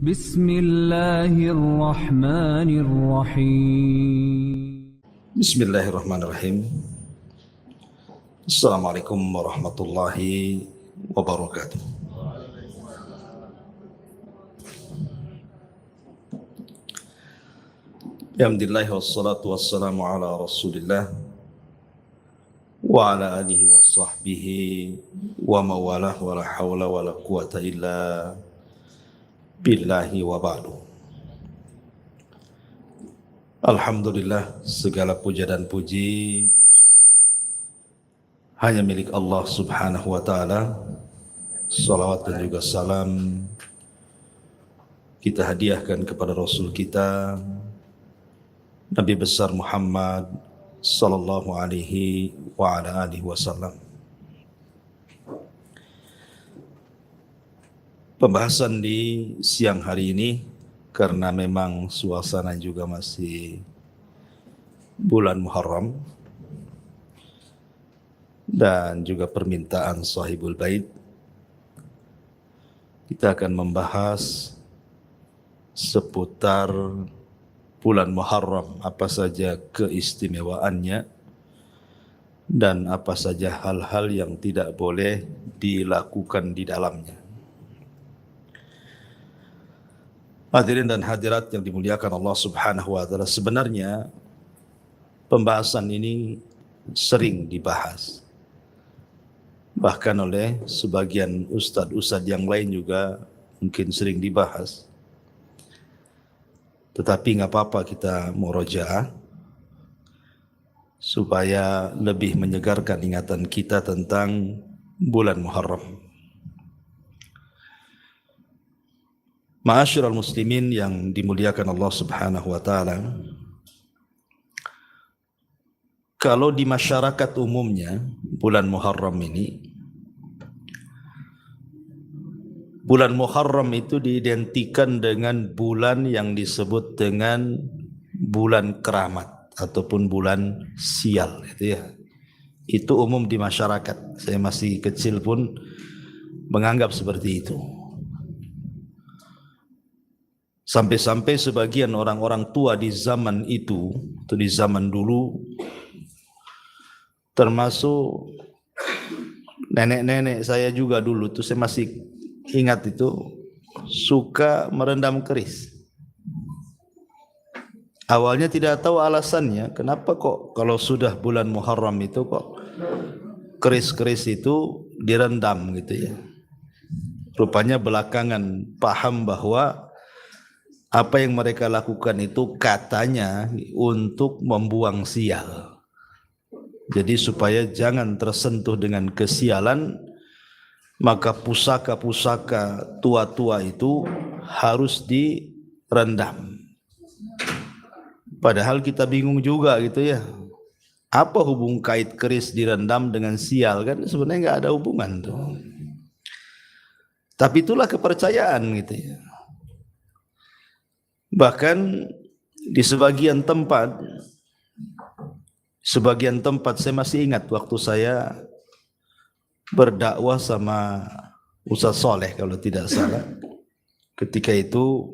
Bismillahirrahmanirrahim. Bismillahirrahmanirrahim. Assalamualaikum warahmatullahi wabarakatuh. Alhamdulillah wassalatu wassalamu ala rasulillah wa ala alihi wa sahbihi wa mawalah wa la hawla wa la quwata illa billahi wa ba'du. Alhamdulillah, segala puja dan puji hanya milik Allah subhanahu wa ta'ala. Salawat dan juga salam kita hadiahkan kepada Rasul kita Nabi besar Muhammad sallallahu alaihi wa ala alihi wasallam. Pembahasan di siang hari ini, karena memang suasana juga masih bulan Muharram dan juga permintaan sahibul bait, kita akan membahas seputar bulan Muharram, apa saja keistimewaannya dan apa saja hal-hal yang tidak boleh dilakukan di dalamnya. Hadirin dan hadirat yang dimuliakan Allah subhanahu wa ta'ala, sebenarnya pembahasan ini sering dibahas, bahkan oleh sebagian ustadz-ustadz yang lain juga mungkin sering dibahas. Tetapi nggak apa-apa, kita murojaah supaya lebih menyegarkan ingatan kita tentang bulan Muharram. Ma'asyiral muslimin yang dimuliakan Allah subhanahu wa ta'ala, kalau di masyarakat umumnya bulan Muharram ini, bulan Muharram itu diidentikan dengan bulan yang disebut dengan bulan keramat ataupun bulan sial, itu ya. Itu umum di masyarakat. Saya masih kecil pun menganggap seperti itu. Sampai-sampai sebagian orang-orang tua di zaman itu, atau di zaman dulu, termasuk nenek-nenek saya juga dulu tuh, saya masih ingat itu, suka merendam keris. Awalnya tidak tahu alasannya, kenapa kok kalau sudah bulan Muharram itu kok keris-keris itu direndam gitu ya. Rupanya belakangan paham bahwa apa yang mereka lakukan itu katanya untuk membuang sial. Jadi supaya jangan tersentuh dengan kesialan, maka pusaka-pusaka tua-tua itu harus direndam. Padahal kita bingung juga gitu ya. Apa hubung kait keris direndam dengan sial? Kan sebenarnya nggak ada hubungan tuh. Tapi itulah kepercayaan gitu ya. Bahkan di sebagian tempat saya masih ingat waktu saya berdakwah sama Ustaz Soleh kalau tidak salah. Ketika itu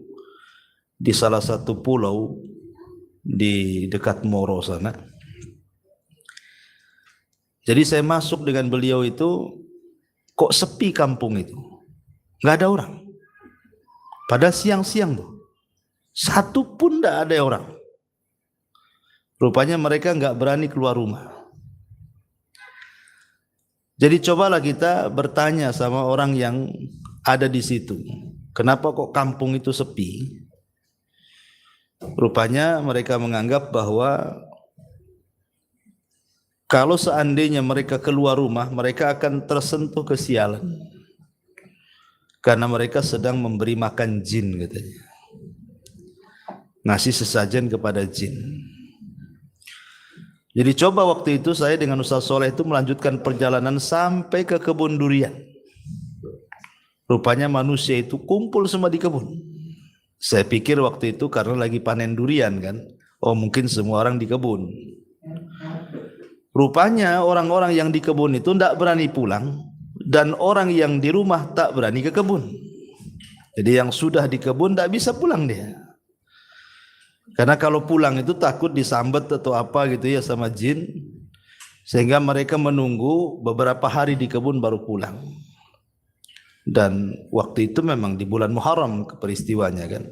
di salah satu pulau di dekat Moro sana. Jadi saya masuk dengan beliau itu, kok sepi kampung itu, nggak ada orang. Pada siang-siang tuh, satu pun nggak ada orang. Rupanya mereka nggak berani keluar rumah. Jadi cobalah kita bertanya sama orang yang ada di situ, kenapa kok kampung itu sepi? Rupanya mereka menganggap bahwa kalau seandainya mereka keluar rumah, mereka akan tersentuh kesialan. Karena mereka sedang memberi makan jin katanya. Ngasih sesajen kepada jin. Jadi coba waktu itu saya dengan Ustaz Soleh itu melanjutkan perjalanan sampai ke kebun durian. Rupanya manusia itu kumpul semua di kebun. Saya pikir waktu itu karena lagi panen durian kan. Oh mungkin semua orang di kebun. Rupanya orang-orang yang di kebun itu tidak berani pulang. Dan orang yang di rumah tak berani ke kebun. Jadi yang sudah di kebun tidak bisa pulang dia. Karena kalau pulang itu takut disambet atau apa gitu ya sama jin. Sehingga mereka menunggu beberapa hari di kebun baru pulang. Dan waktu itu memang di bulan Muharram peristiwanya kan.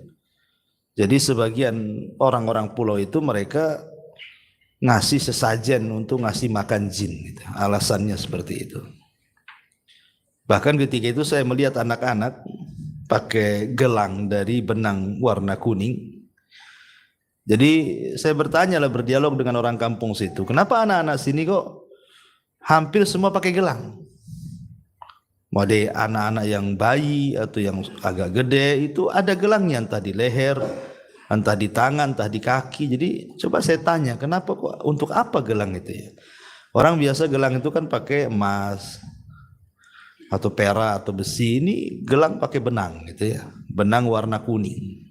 Jadi sebagian orang-orang pulau itu mereka ngasih sesajen untuk ngasih makan jin gitu. Alasannya seperti itu. Bahkan ketika itu saya melihat anak-anak pakai gelang dari benang warna kuning. Jadi saya bertanya lah, berdialog dengan orang kampung situ, kenapa anak-anak sini kok hampir semua pakai gelang? Mau ada anak-anak yang bayi atau yang agak gede itu ada gelangnya, entah di leher, entah di tangan, entah di kaki. Jadi coba saya tanya, kenapa kok, untuk apa gelang itu ya? Orang biasa gelang itu kan pakai emas atau perak atau besi, ini gelang pakai benang gitu ya, benang warna kuning.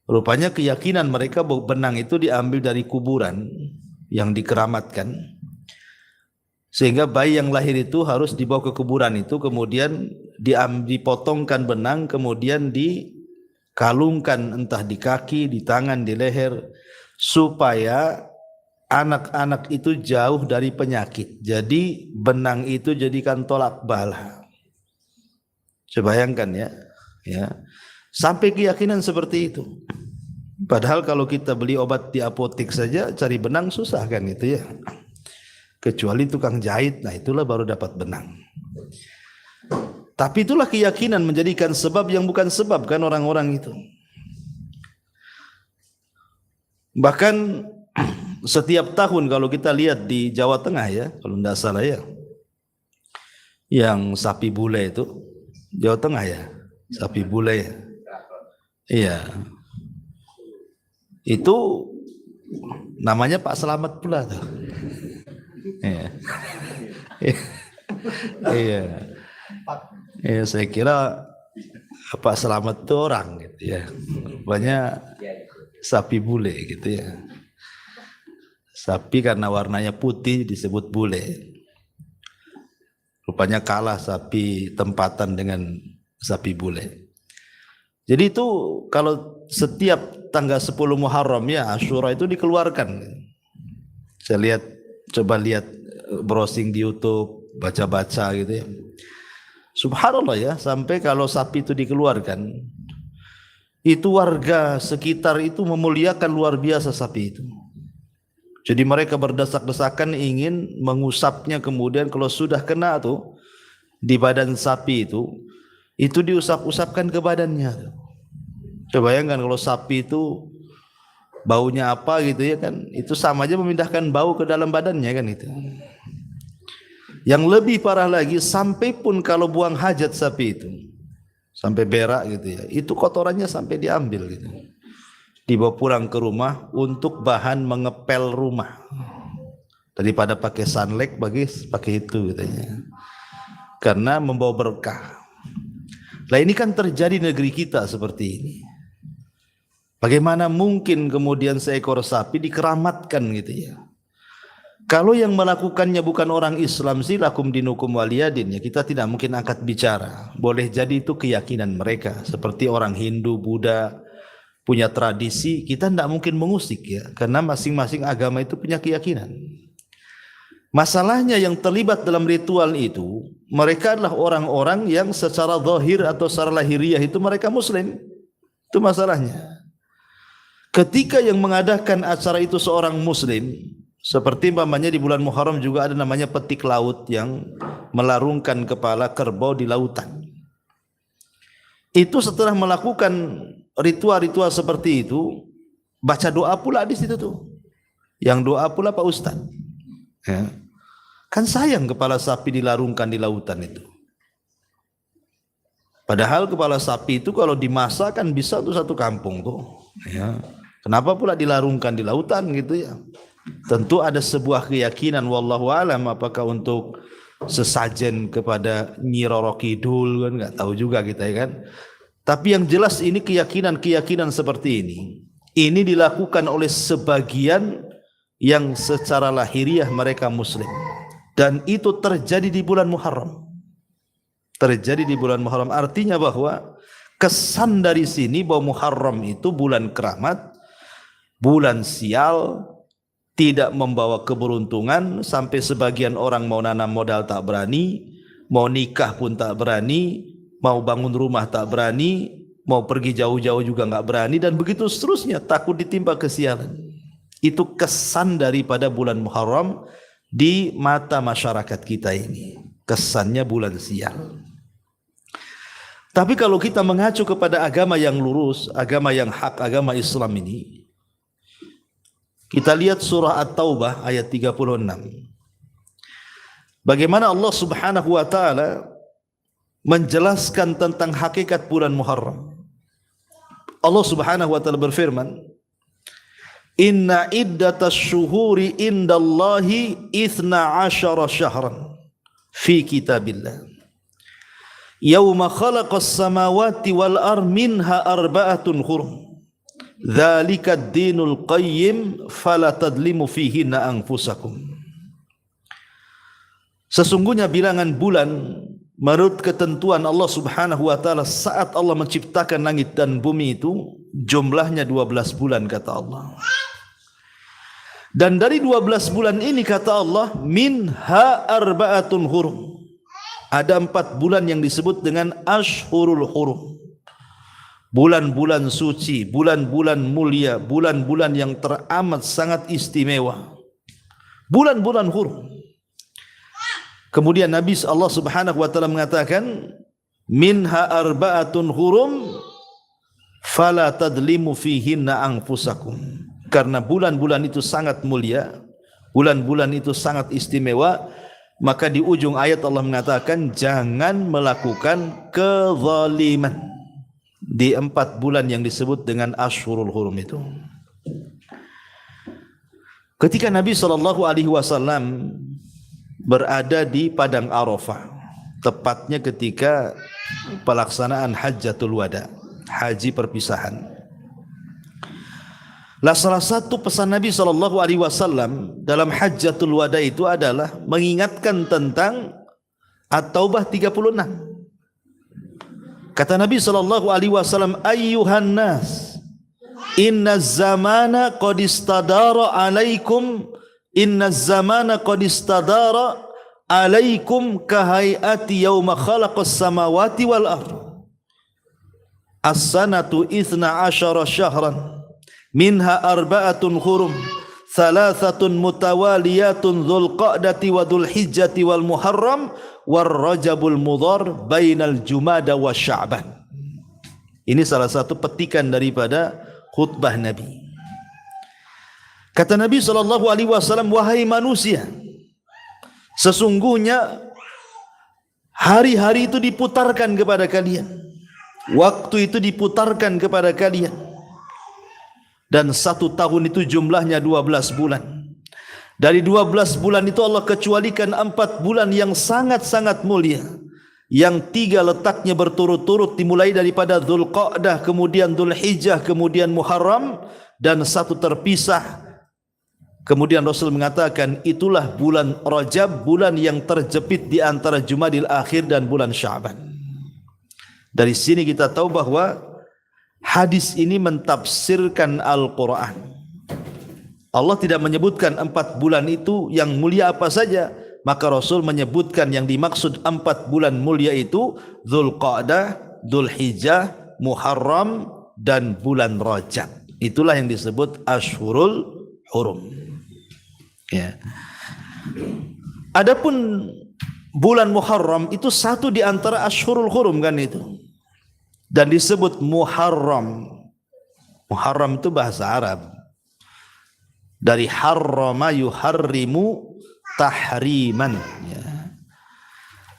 Rupanya keyakinan mereka bahwa benang itu diambil dari kuburan yang dikeramatkan. Sehingga bayi yang lahir itu harus dibawa ke kuburan itu, kemudian dipotongkan benang, kemudian dikalungkan entah di kaki, di tangan, di leher, supaya anak-anak itu jauh dari penyakit. Jadi benang itu jadikan tolak bala. Coba bayangkan ya. Sampai keyakinan seperti itu. Padahal kalau kita beli obat di apotek saja cari benang susah kan gitu ya. Kecuali tukang jahit, nah itulah baru dapat benang. Tapi itulah keyakinan menjadikan sebab yang bukan sebab kan orang-orang itu. Bahkan setiap tahun kalau kita lihat di Jawa Tengah ya, kalau tidak salah ya, yang sapi bule itu Jawa Tengah ya, sapi bule ya. Iya. Itu namanya Pak Selamat pula tuh. Iya. Iya. Iya, saya kira Pak Selamat itu orang gitu ya. Rupanya sapi bule gitu ya. Sapi karena warnanya putih disebut bule. Rupanya kalah sapi tempatan dengan sapi bule. Jadi itu kalau setiap tanggal 10 Muharram ya Asyura itu dikeluarkan. Saya coba lihat browsing di YouTube, baca-baca gitu ya. Subhanallah ya, sampai kalau sapi itu dikeluarkan, itu warga sekitar itu memuliakan luar biasa sapi itu. Jadi mereka berdesak-desakan ingin mengusapnya, kemudian kalau sudah kena tuh di badan sapi itu diusap-usapkan ke badannya. Coba bayangkan kalau sapi itu baunya apa gitu ya kan, itu sama aja memindahkan bau ke dalam badannya kan itu. Yang lebih parah lagi, sampai pun kalau buang hajat sapi itu sampai berak gitu ya, itu kotorannya sampai diambil gitu, dibawa pulang ke rumah untuk bahan mengepel rumah. Daripada pakai sunlight pakai itu katanya, karena membawa berkah. Nah ini kan terjadi negeri kita seperti ini. Bagaimana mungkin kemudian seekor sapi dikeramatkan gitu ya? Kalau yang melakukannya bukan orang Islam, silakum dinukum waliyadin, ya kita tidak mungkin angkat bicara. Boleh jadi itu keyakinan mereka, seperti orang Hindu, Buddha punya tradisi, kita tidak mungkin mengusik ya, karena masing-masing agama itu punya keyakinan. Masalahnya yang terlibat dalam ritual itu, mereka adalah orang-orang yang secara zahir atau secara lahiriah itu mereka Muslim. Itu masalahnya. Ketika yang mengadakan acara itu seorang Muslim, seperti umpamanya di bulan Muharram juga ada namanya petik laut yang melarungkan kepala kerbau di lautan. Itu setelah melakukan ritual-ritual seperti itu, baca doa pula di situ tuh. Yang doa pula Pak Ustadz. Ya. Kan sayang kepala sapi dilarungkan di lautan itu. Padahal kepala sapi itu kalau dimasak kan bisa tuh satu kampung tuh. Ya. Kenapa pula dilarungkan di lautan gitu ya? Tentu ada sebuah keyakinan, wallahu alam, apakah untuk sesajen kepada Nyi Roro Kidul kan nggak tahu juga kita ya kan. Tapi yang jelas ini keyakinan seperti ini. Ini dilakukan oleh sebagian yang secara lahiriah mereka Muslim. Dan itu terjadi di bulan Muharram. Terjadi di bulan Muharram, artinya bahwa Kesan dari sini bahwa Muharram itu bulan keramat, bulan sial, tidak membawa keberuntungan, sampai sebagian orang mau nanam modal tak berani, mau nikah pun tak berani, mau bangun rumah tak berani, mau pergi jauh-jauh juga nggak berani, dan begitu seterusnya, takut ditimpa kesialan. Itu kesan daripada bulan Muharram di mata masyarakat kita ini. Kesannya bulan sial. Tapi kalau kita mengacu kepada agama yang lurus, agama yang hak, agama Islam ini, kita lihat surah At-Taubah ayat 36. Bagaimana Allah Subhanahu wa taala menjelaskan tentang hakikat bulan Muharram. Allah Subhanahu wa taala berfirman, "Inna iddatas syuhuri indallahi 12 syahran fi kitabillah. Yauma khalaqas samawati wal ar minha arba'atun hurum. Dzalika ad-dinul qayyim fala tadlimu fihinna anfusakum." Sesungguhnya bilangan bulan menurut ketentuan Allah Subhanahu wa taala saat Allah menciptakan langit dan bumi itu jumlahnya 12 bulan kata Allah. Dan dari 12 bulan ini kata Allah, minha arba'atun hurum. Ada 4 bulan yang disebut dengan Ashhurul Hurum. Bulan-bulan suci, bulan-bulan mulia, bulan-bulan yang teramat sangat istimewa. Bulan-bulan hurum. Kemudian Nabi Allah Subhanahu wa taala mengatakan, minha arba'atun hurum fala tadlimu fihinna anfusakum. Karena bulan-bulan itu sangat mulia, bulan-bulan itu sangat istimewa, maka di ujung ayat Allah mengatakan jangan melakukan kezaliman di 4 bulan yang disebut dengan Ashhurul Hurum itu. Ketika Nabi SAW berada di Padang Arafah, tepatnya ketika pelaksanaan Hajjatul Wada, haji perpisahan. Lah salah satu pesan Nabi SAW dalam Hajjatul Wada itu adalah mengingatkan tentang At-Taubah 36. Kata Nabi SAW, ayyuhan nas, inna zamana qad istadara alaikum, inna zamana qad istadara alaikum kahayati yawma khalaqas samawati wal ardh. As-sanatu 12 syahran. Minha arba'atun hurum, thalathatun mutawaliyatun dzulqa'dati wa dzulhijjati wal muharram war rajabul mudhar bainal jumada wa sya'ban. Ini salah satu petikan daripada khutbah Nabi. Kata Nabi SAW, wahai manusia, sesungguhnya hari-hari itu diputarkan kepada kalian, waktu itu diputarkan kepada kalian. Dan 1 tahun itu jumlahnya 12 bulan. Dari 12 bulan itu Allah kecualikan 4 bulan yang sangat-sangat mulia, yang 3 letaknya berturut-turut, dimulai daripada Dzulqa'dah, kemudian Dzulhijjah, kemudian Muharram, dan 1 terpisah. Kemudian Rasul mengatakan itulah bulan Rajab, bulan yang terjepit di antara Jumadil Akhir dan bulan Sya'ban. Dari sini kita tahu bahwa hadis ini mentafsirkan Al-Quran. Allah tidak menyebutkan 4 bulan itu yang mulia apa saja, maka Rasul menyebutkan yang dimaksud 4 bulan mulia itu Dzulqa'dah, Dzulhijjah, Muharram, dan bulan Rajab. Itulah yang disebut Ashhurul Hurum. Ya. Adapun bulan Muharram itu 1 di antara Ashhurul Hurum kan itu. Dan disebut Muharram. Muharram itu bahasa Arab. Dari harrama yuharrimu tahriman. Ya.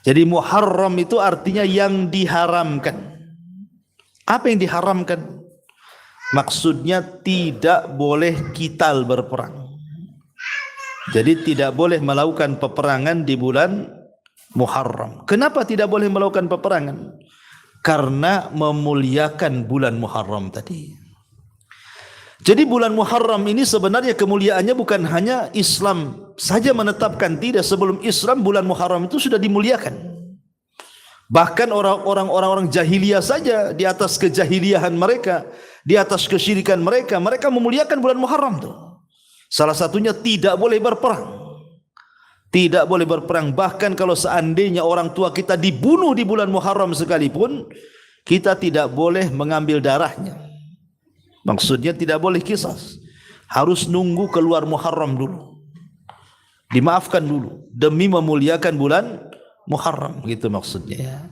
Jadi Muharram itu artinya yang diharamkan. Apa yang diharamkan? Maksudnya tidak boleh qital berperang. Jadi tidak boleh melakukan peperangan di bulan Muharram. Kenapa tidak boleh melakukan peperangan? Karena memuliakan bulan Muharram tadi. Jadi bulan Muharram ini sebenarnya kemuliaannya bukan hanya Islam saja menetapkan, tidak. Sebelum Islam bulan Muharram itu sudah dimuliakan. Bahkan orang-orang jahiliyah saja di atas kejahiliahan mereka, di atas kesyirikan mereka, mereka memuliakan bulan Muharram tuh. Salah satunya tidak boleh berperang. Tidak boleh berperang. Bahkan kalau seandainya orang tua kita dibunuh di bulan Muharram sekalipun, kita tidak boleh mengambil darahnya. Maksudnya tidak boleh qisas. Harus nunggu keluar Muharram dulu. Dimaafkan dulu demi memuliakan bulan Muharram, gitu maksudnya.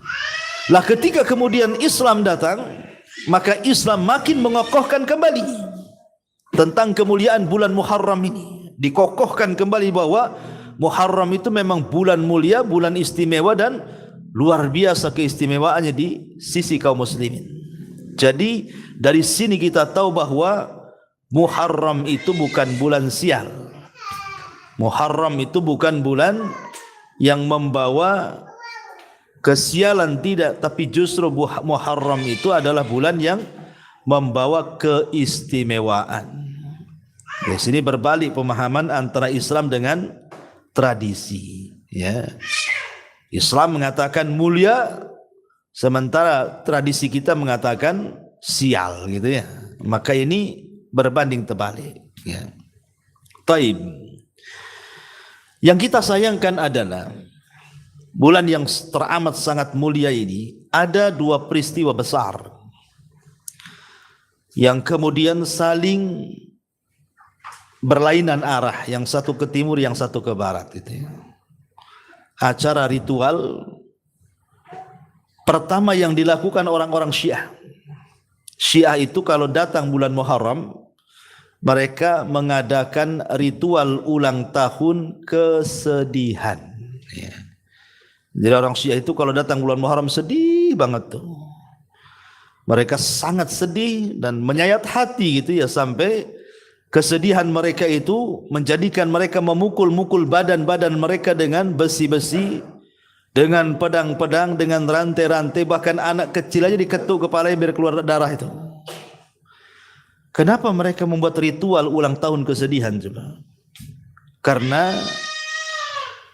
Lah ketika kemudian Islam datang, maka Islam makin mengokohkan kembali tentang kemuliaan bulan Muharram ini. Dikokohkan kembali bahwa Muharram itu memang bulan mulia, bulan istimewa dan luar biasa keistimewaannya di sisi kaum muslimin. Jadi dari sini kita tahu bahwa Muharram itu bukan bulan sial. Muharram itu bukan bulan yang membawa kesialan, tidak, tapi justru Muharram itu adalah bulan yang membawa keistimewaan. Di sini berbalik pemahaman antara Islam dengan tradisi, ya. Islam mengatakan mulia, sementara tradisi kita mengatakan sial, gitu ya. Maka ini berbanding terbalik, ya. Taib. Yang kita sayangkan adalah bulan yang teramat sangat mulia ini ada dua peristiwa besar yang kemudian saling berlainan arah, yang satu ke timur, yang satu ke barat, gitu ya. Acara ritual pertama yang dilakukan orang-orang Syiah. Syiah itu kalau datang bulan Muharram, mereka mengadakan ritual ulang tahun kesedihan, ya. Jadi orang Syiah itu kalau datang bulan Muharram sedih banget tuh. Mereka sangat sedih dan menyayat hati, gitu ya, sampai kesedihan mereka itu menjadikan mereka memukul-mukul badan-badan mereka dengan besi-besi, dengan pedang-pedang, dengan rantai-rantai, bahkan anak kecil aja diketuk kepalanya biar keluar darah itu. Kenapa mereka membuat ritual ulang tahun kesedihan coba? Karena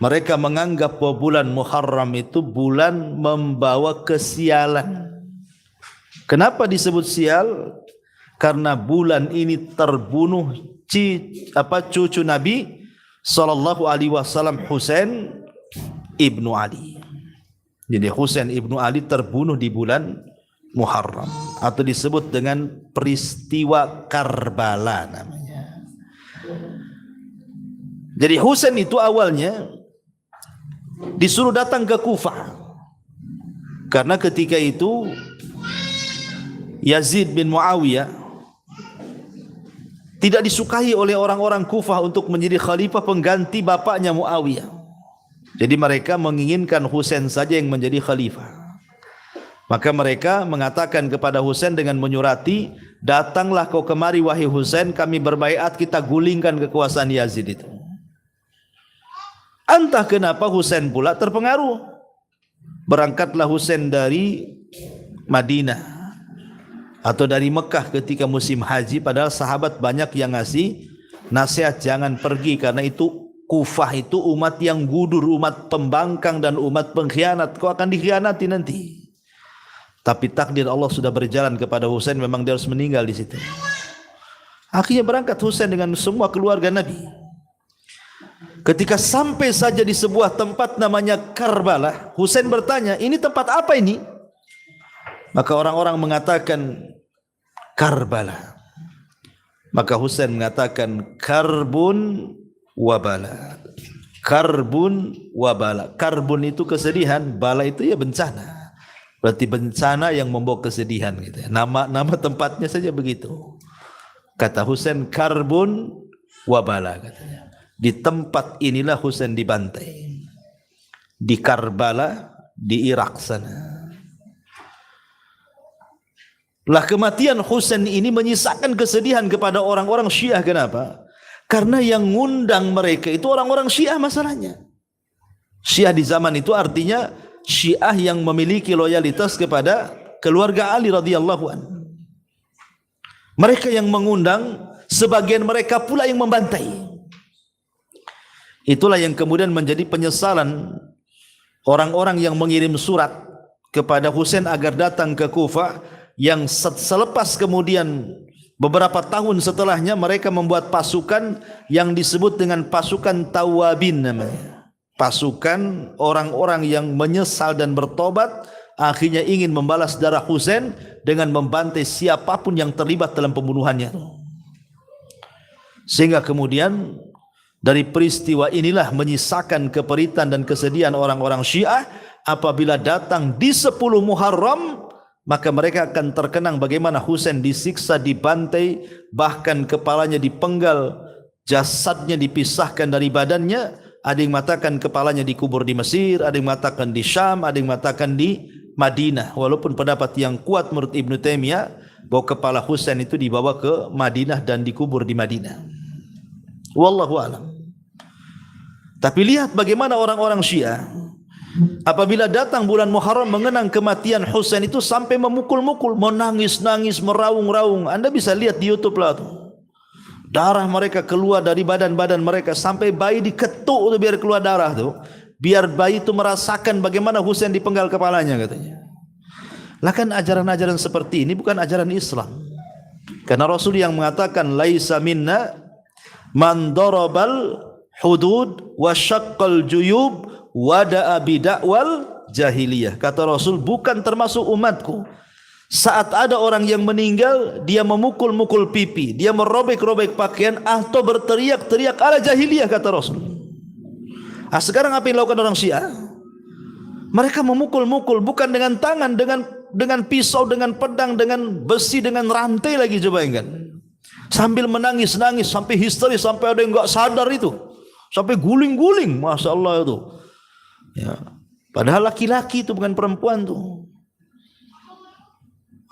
mereka menganggap bahwa bulan Muharram itu bulan membawa kesialan. Kenapa disebut sial? Karena bulan ini terbunuh cucu Nabi sallallahu alaihi wasallam, Husain ibnu Ali. Jadi Husain ibnu Ali terbunuh di bulan Muharram, atau disebut dengan peristiwa Karbala namanya. Jadi Husain itu awalnya disuruh datang ke Kufah karena ketika itu Yazid bin Muawiyah tidak disukai oleh orang-orang Kufah untuk menjadi khalifah pengganti bapaknya Muawiyah. Jadi mereka menginginkan Husain saja yang menjadi khalifah. Maka mereka mengatakan kepada Husain dengan menyurati, datanglah kau kemari wahai Husain, kami berbaiat, kita gulingkan kekuasaan Yazid itu. Entah kenapa Husain pula terpengaruh. Berangkatlah Husain dari Madinah atau dari Mekah ketika musim haji, padahal sahabat banyak yang ngasih nasihat jangan pergi karena itu Kufah itu umat yang gudur, umat pembangkang dan umat pengkhianat, kau akan dikhianati nanti. Tapi takdir Allah sudah berjalan kepada Husain, memang dia harus meninggal di situ. Akhirnya berangkat Husain dengan semua keluarga Nabi. Ketika sampai saja di sebuah tempat namanya Karbala, Husain bertanya, ini tempat apa ini? Maka orang-orang mengatakan Karbala. Maka Husain mengatakan karbun wabala. Karbun wabala. Karbun itu kesedihan, bala itu ya bencana. Berarti bencana yang membawa kesedihan, gitu ya. Nama tempatnya saja begitu. Kata Husain karbun wabala, katanya. Di tempat inilah Husain dibantai. Di Karbala, di Irak sana. Lah kematian Husain ini menyisakan kesedihan kepada orang-orang Syiah. Kenapa? Karena yang ngundang mereka itu orang-orang Syiah masalahnya. Syiah di zaman itu artinya Syiah yang memiliki loyalitas kepada keluarga Ali radhiyallahu anhu. Mereka yang mengundang, sebagian mereka pula yang membantai. Itulah yang kemudian menjadi penyesalan orang-orang yang mengirim surat kepada Husain agar datang ke Kufah, yang selepas kemudian beberapa tahun setelahnya mereka membuat pasukan yang disebut dengan pasukan Tawabin namanya. Pasukan orang-orang yang menyesal dan bertobat, akhirnya ingin membalas darah Husain dengan membantai siapapun yang terlibat dalam pembunuhannya. Sehingga kemudian dari peristiwa inilah menyisakan keperitan dan kesedihan orang-orang Syiah apabila datang di 10 Muharram, maka mereka akan terkenang bagaimana Husain disiksa, dibantai, bahkan kepalanya dipenggal, jasadnya dipisahkan dari badannya. Ada yang mengatakan kepalanya dikubur di Mesir, ada yang mengatakan di Syam, ada yang mengatakan di Madinah. Walaupun pendapat yang kuat menurut Ibnu Taimiyah bahwa kepala Husain itu dibawa ke Madinah dan dikubur di Madinah. Wallahu a'lam. Tapi lihat bagaimana orang-orang Syiah apabila datang bulan Muharram mengenang kematian Husain itu sampai memukul-mukul, menangis-nangis, meraung-raung. Anda bisa lihat di YouTube lah tuh. Darah mereka keluar dari badan-badan mereka sampai bayi diketuk tuh biar keluar darah tuh. Biar bayi itu merasakan bagaimana Husain dipenggal kepalanya katanya. Lah kan ajaran-ajaran seperti ini bukan ajaran Islam. Karena Rasul yang mengatakan laisa minna man darabal hudud wa syaqqal juyub wada'a bidakwal jahiliyah. Kata Rasul, bukan termasuk umatku saat ada orang yang meninggal dia memukul-mukul pipi, dia merobek-robek pakaian atau berteriak-teriak ala jahiliyah, kata Rasul. Sekarang apa yang dilakukan orang Syiah? Mereka memukul-mukul bukan dengan tangan, dengan pisau, dengan pedang, dengan besi, dengan rantai lagi, coba ingat. Sambil menangis-nangis sampai histeris, sampai ada yang enggak sadar itu. Sampai guling-guling, Masya Allah itu. Ya. Padahal laki-laki itu bukan perempuan tuh.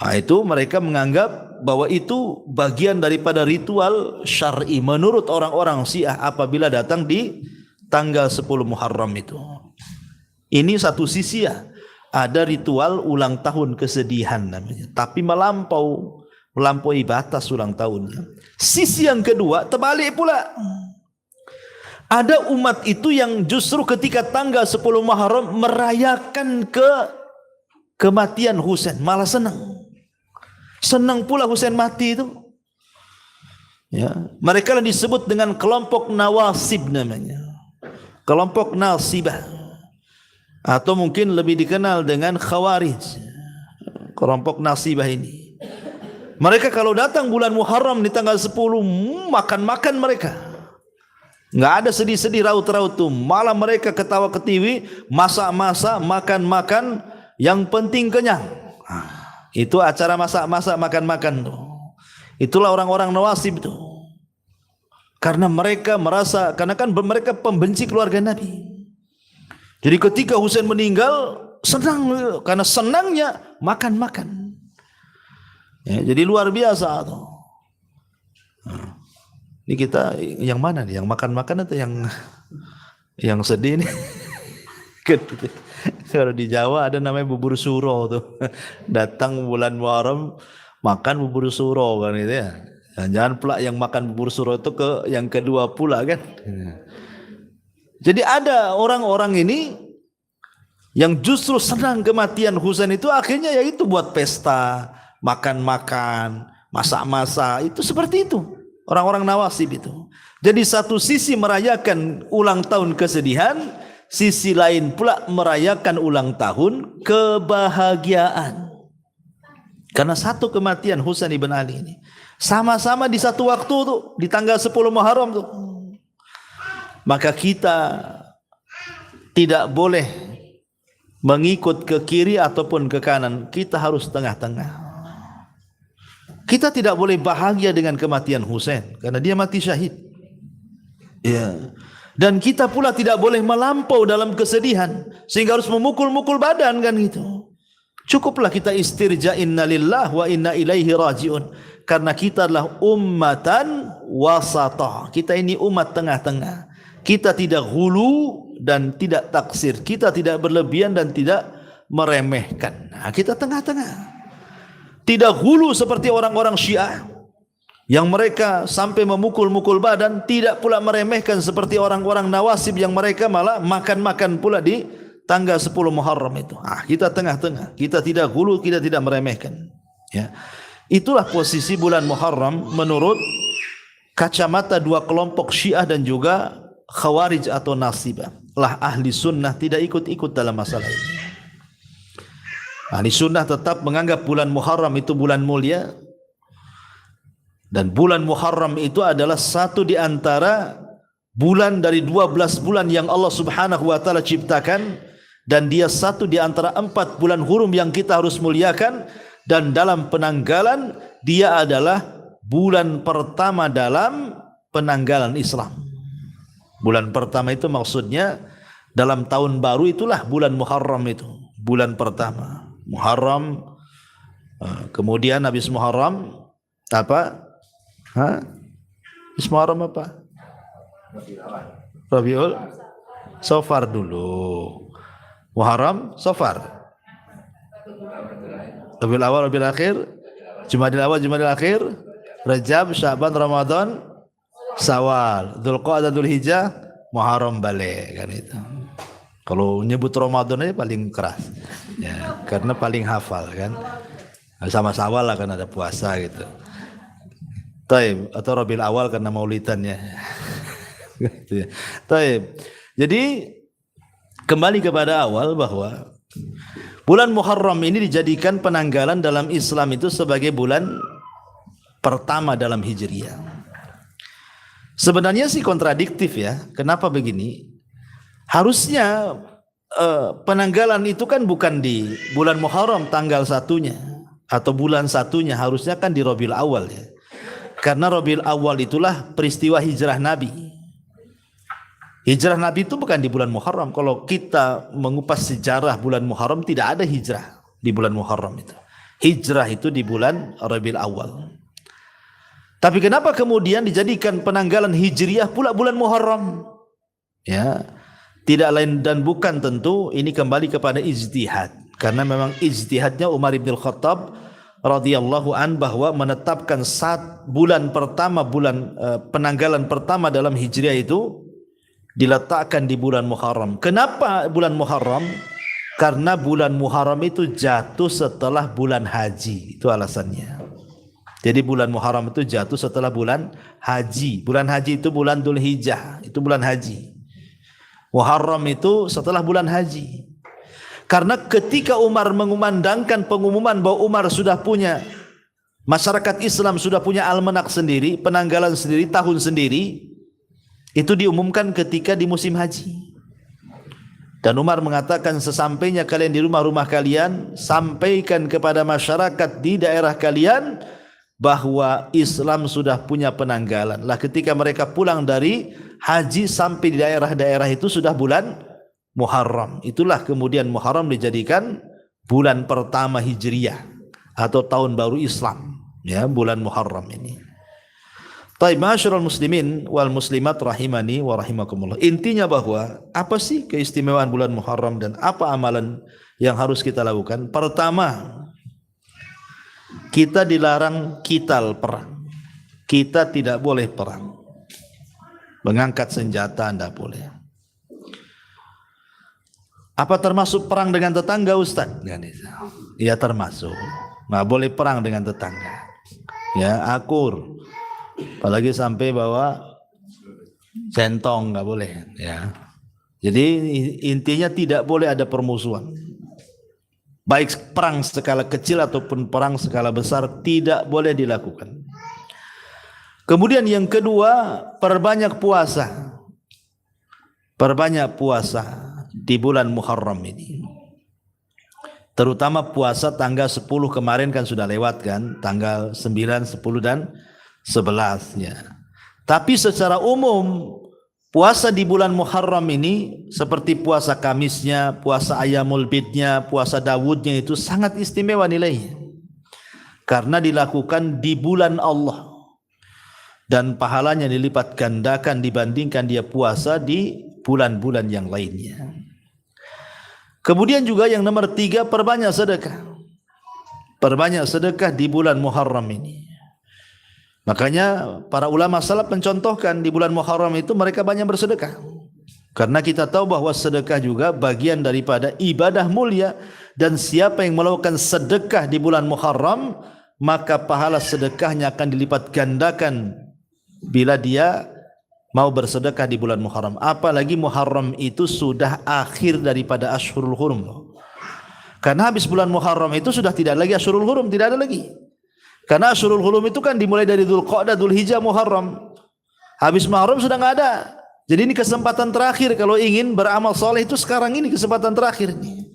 Itu mereka menganggap bahwa itu bagian daripada ritual syar'i menurut orang-orang Syiah apabila datang di tanggal 10 Muharram itu. Ini satu sisi ya, ada ritual ulang tahun kesedihan namanya, tapi melampaui batas ulang tahunnya. Sisi yang kedua terbalik pula. Ada umat itu yang justru ketika tanggal 10 Muharram merayakan kematian Husain, malah senang. Senang pula Husain mati itu. Ya, mereka yang disebut dengan kelompok Nawasib namanya. Kelompok Nasibah. Atau mungkin lebih dikenal dengan Khawarij. Kelompok Nasibah ini. Mereka kalau datang bulan Muharram di tanggal 10 makan-makan mereka. Enggak ada sedih-sedih raut-raut tuh. Malah mereka ketawa-ketiwi, masak-masak, makan-makan, yang penting kenyang. Itu acara masak-masak, makan-makan tuh. Itulah orang-orang Nawasib itu. Karena mereka merasa, karena kan mereka pembenci keluarga Nabi. Jadi ketika Husain meninggal, senang, karena senangnya makan-makan. Ya, jadi luar biasa tuh. Ini kita yang mana nih? Yang makan-makan atau yang sedih nih? Kalau di Jawa ada namanya bubur suro tuh. Datang bulan Muharram makan bubur suro kan gitu ya. Jangan pula yang makan bubur suro itu ke yang kedua pula kan. Jadi ada orang-orang ini yang justru senang kematian Husain itu akhirnya yaitu buat pesta, makan-makan, masak-masak, itu seperti itu. Orang-orang Nawasib itu. Jadi satu sisi merayakan ulang tahun kesedihan, sisi lain pula merayakan ulang tahun kebahagiaan. Karena satu kematian Husain ibn Ali ini sama-sama di satu waktu tuh, di tanggal 10 Muharram tuh. Maka kita tidak boleh mengikut ke kiri ataupun ke kanan. Kita harus tengah-tengah. Kita tidak boleh bahagia dengan kematian Husain karena dia mati syahid. Ya. Dan kita pula tidak boleh melampau dalam kesedihan sehingga harus memukul-mukul badan kan gitu. Cukuplah kita istirja inna lillah wa inna ilaihi rajiun. Karena kita adalah ummatan wasata. Kita ini umat tengah-tengah. Kita tidak hulu dan tidak taksir. Kita tidak berlebihan dan tidak meremehkan. Nah, kita tengah-tengah. Tidak hulu seperti orang-orang Syiah yang mereka sampai memukul-mukul badan, tidak pula meremehkan seperti orang-orang Nawasib yang mereka malah makan-makan pula di tanggal 10 Muharram itu. Kita tengah-tengah, kita tidak gulu, kita tidak meremehkan. Ya. Itulah posisi bulan Muharram menurut kacamata dua kelompok Syiah dan juga Khawarij atau Nasibah. Lah ahli sunnah tidak ikut-ikut dalam masalah ini. Ahli sunnah tetap menganggap bulan Muharram itu bulan mulia, dan bulan Muharram itu adalah satu di antara bulan dari 12 bulan yang Allah Subhanahu wa taala ciptakan, dan dia satu di antara 4 bulan hurum yang kita harus muliakan, dan dalam penanggalan dia adalah bulan pertama dalam penanggalan Islam. Bulan pertama itu maksudnya dalam tahun baru, itulah bulan Muharram itu, bulan pertama. Muharram, kemudian habis Muharram apa? Habis Muharram apa? Rabiul Safar dulu. Muharram, Safar. Rabiul Awal, Rabiul Akhir, Jumadil Awal, Jumadil Akhir, Rajab, Syaban, Ramadan, Syawal, Dzulqa'dah, Dzulhijjah, Muharram balik kan itu. Kalau nyebut Ramadan aja paling keras, ya, karena paling hafal kan. Sama Syawal lah kan ada puasa gitu. Taib atau Rabiul Awal karena maulidannya. Taib. Jadi kembali kepada awal bahwa bulan Muharram ini dijadikan penanggalan dalam Islam itu sebagai bulan pertama dalam Hijriyah. Sebenarnya sih kontradiktif ya. Kenapa begini? Harusnya penanggalan itu kan bukan di bulan Muharram tanggal 1-nya atau bulan 1-nya, harusnya kan di Rabiul Awal ya. Karena Rabiul Awal itulah peristiwa hijrah Nabi. Hijrah Nabi itu bukan di bulan Muharram. Kalau kita mengupas sejarah bulan Muharram, tidak ada hijrah di bulan Muharram itu. Hijrah itu di bulan Rabiul Awal. Tapi kenapa kemudian dijadikan penanggalan Hijriyah pula bulan Muharram? Ya, tidak lain dan bukan tentu ini kembali kepada ijtihad. Karena memang ijtihadnya Umar bin Khattab radhiyallahu an bahwa menetapkan bulan pertama, penanggalan pertama dalam Hijriyah itu diletakkan di bulan Muharram. Kenapa bulan Muharram? Karena bulan Muharram itu jatuh setelah bulan haji. Itu alasannya. Jadi bulan Muharram itu jatuh setelah bulan haji. Bulan haji itu bulan Dzulhijjah, itu bulan haji. Muharram itu setelah bulan haji. Karena ketika Umar mengumandangkan pengumuman bahwa Umar sudah punya, masyarakat Islam sudah punya almanak sendiri, penanggalan sendiri, tahun sendiri, itu diumumkan ketika di musim haji. Dan Umar mengatakan, sesampainya kalian di rumah-rumah kalian, sampaikan kepada masyarakat di daerah kalian bahwa Islam sudah punya penanggalan. Lah ketika mereka pulang dari haji sampai di daerah-daerah itu sudah bulan Muharram. Itulah kemudian Muharram dijadikan bulan pertama Hijriyah atau tahun baru Islam, ya, bulan Muharram ini. Taib, ma'asyiral muslimin wal muslimat rahimani wa rahimakumullah. Intinya bahwa apa sih keistimewaan bulan Muharram dan apa amalan yang harus kita lakukan? Pertama, kita dilarang kital perang. Kita tidak boleh perang. Mengangkat senjata tidak boleh. Apa termasuk perang dengan tetangga, Ustaz? Ya termasuk. Nggak boleh perang dengan tetangga. Ya, akur. Apalagi sampai bawa centong, nggak boleh. Ya. Jadi intinya tidak boleh ada permusuhan. Baik perang skala kecil ataupun perang skala besar tidak boleh dilakukan. Kemudian yang kedua, perbanyak puasa. Perbanyak puasa di bulan Muharram ini. Terutama puasa tanggal 10 kemarin kan sudah lewat kan, tanggal 9, 10 dan 11 ya. Tapi secara umum puasa di bulan Muharram ini seperti puasa Kamisnya, puasa Ayyamul Bidnya, puasa Dawudnya itu sangat istimewa nilainya. Karena dilakukan di bulan Allah. Dan pahalanya dilipat gandakan dibandingkan dia puasa di bulan-bulan yang lainnya. Kemudian juga yang nomor 3, perbanyak sedekah. Perbanyak sedekah di bulan Muharram ini. Makanya para ulama salaf mencontohkan di bulan Muharram itu mereka banyak bersedekah. Karena kita tahu bahwa sedekah juga bagian daripada ibadah mulia, dan siapa yang melakukan sedekah di bulan Muharram maka pahala sedekahnya akan dilipat gandakan bila dia mau bersedekah di bulan Muharram. Apalagi Muharram itu sudah akhir daripada Ashhurul Hurum. Karena habis bulan Muharram itu sudah tidak lagi Ashhurul Hurum, tidak ada lagi. Karena Ashhurul Hurum itu kan dimulai dari Dzulqa'dah, Dzulhijjah, Muharram. Habis Muharram sudah enggak ada. Jadi ini kesempatan terakhir kalau ingin beramal soleh itu sekarang ini kesempatan terakhir ini.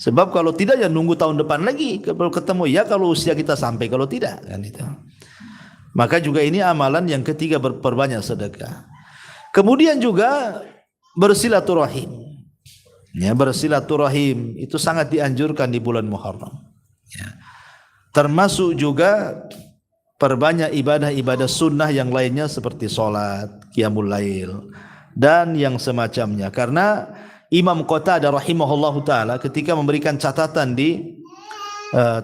Sebab kalau tidak ya nunggu tahun depan lagi kalau ketemu, ya kalau usia kita sampai, kalau tidak kan itu. Maka juga ini amalan yang ketiga, berperbanyak sedekah. Kemudian juga bersilaturahim. Ya, bersilaturahim itu sangat dianjurkan di bulan Muharram. Ya. Termasuk juga perbanyak ibadah-ibadah sunnah yang lainnya seperti sholat, qiyamul lail, dan yang semacamnya. Karena Imam Qatadah rahimahullahu ta'ala ketika memberikan catatan di